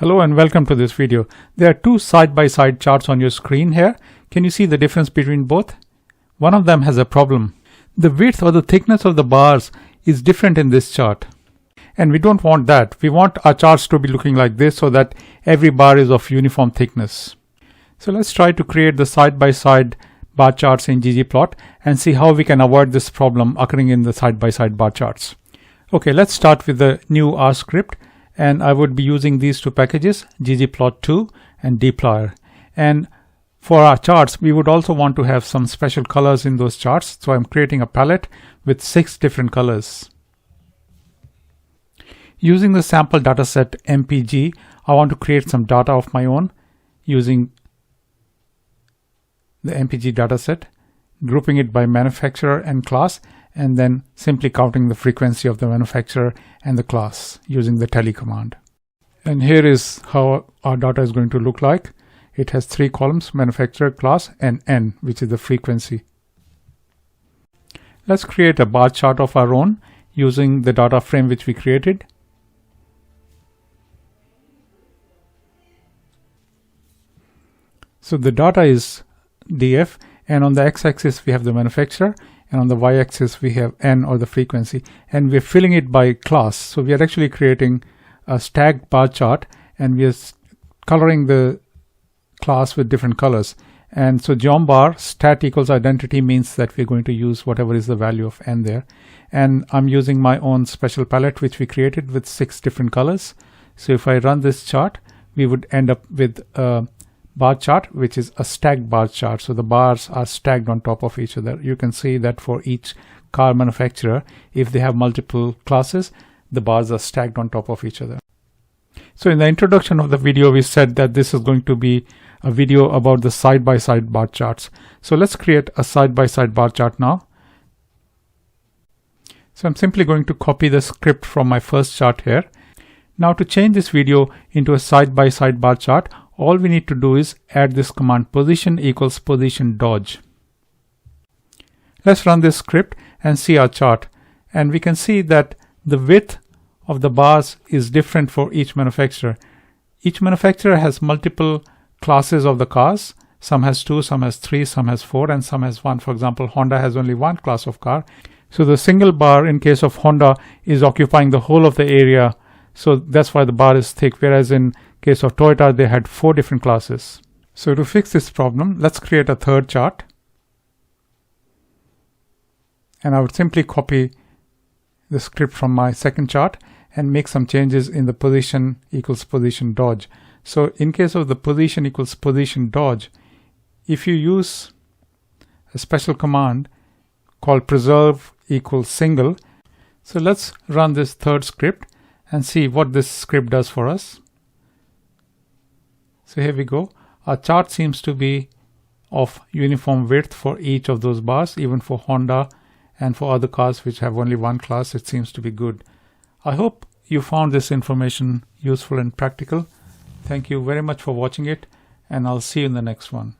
Hello and welcome to this video. There are two side-by-side charts on your screen here. Can you see the difference between both? One of them has a problem. The width or the thickness of the bars is different in this chart. And we don't want that. We want our charts to be looking like this so that every bar is of uniform thickness. So let's try to create the side-by-side bar charts in ggplot and see how we can avoid this problem occurring in the side-by-side bar charts. Okay, let's start with the new R script. And I would be using these two packages, ggplot2 and dplyr. And for our charts, we would also want to have some special colors in those charts. So I'm creating a palette with 6 different colors. Using the sample dataset MPG, I want to create some data of my own using the MPG dataset, grouping it by manufacturer and class, and then simply counting the frequency of the manufacturer and the class using the tally command. And here is how our data is going to look like. It has 3 columns, manufacturer, class, and N, which is the frequency. Let's create a bar chart of our own using the data frame which we created. So the data is DF, and on the x-axis we have the manufacturer, and on the y-axis we have N, or the frequency, and we're filling it by class. So we are actually creating a stacked bar chart, and we are coloring the class with different colors. And so geom bar stat equals identity means that we're going to use whatever is the value of N there. And I'm using my own special palette which we created with 6 different colors. So if I run this chart, we would end up with a bar chart which is a stacked bar chart. So the bars are stacked on top of each other. You can see that for each car manufacturer, if they have multiple classes, the bars are stacked on top of each other. So in the introduction of the video, we said that this is going to be a video about the side-by-side bar charts. So let's create a side-by-side bar chart now. So I'm simply going to copy the script from my first chart here. Now to change this video into a side-by-side bar chart, all we need to do is add this command position equals position dodge. Let's run this script and see our chart. And we can see that the width of the bars is different for each manufacturer. Each manufacturer has multiple classes of the cars. Some has 2, some has 3, some has 4, and some has 1. For example, Honda has only 1 class of car. So the single bar in case of Honda is occupying the whole of the area. So that's why the bar is thick, whereas in case of Toyota, they had 4 different classes. So to fix this problem, let's create a third chart. And I would simply copy the script from my second chart and make some changes in the position equals position dodge. So in case of the position equals position dodge, if you use a special command called preserve equals single, so let's run this third script and see what this script does for us. So here we go. Our chart seems to be of uniform width for each of those bars, even for Honda and for other cars which have only 1 class. It seems to be good. I hope you found this information useful and practical. Thank you very much for watching it, and I'll see you in the next one.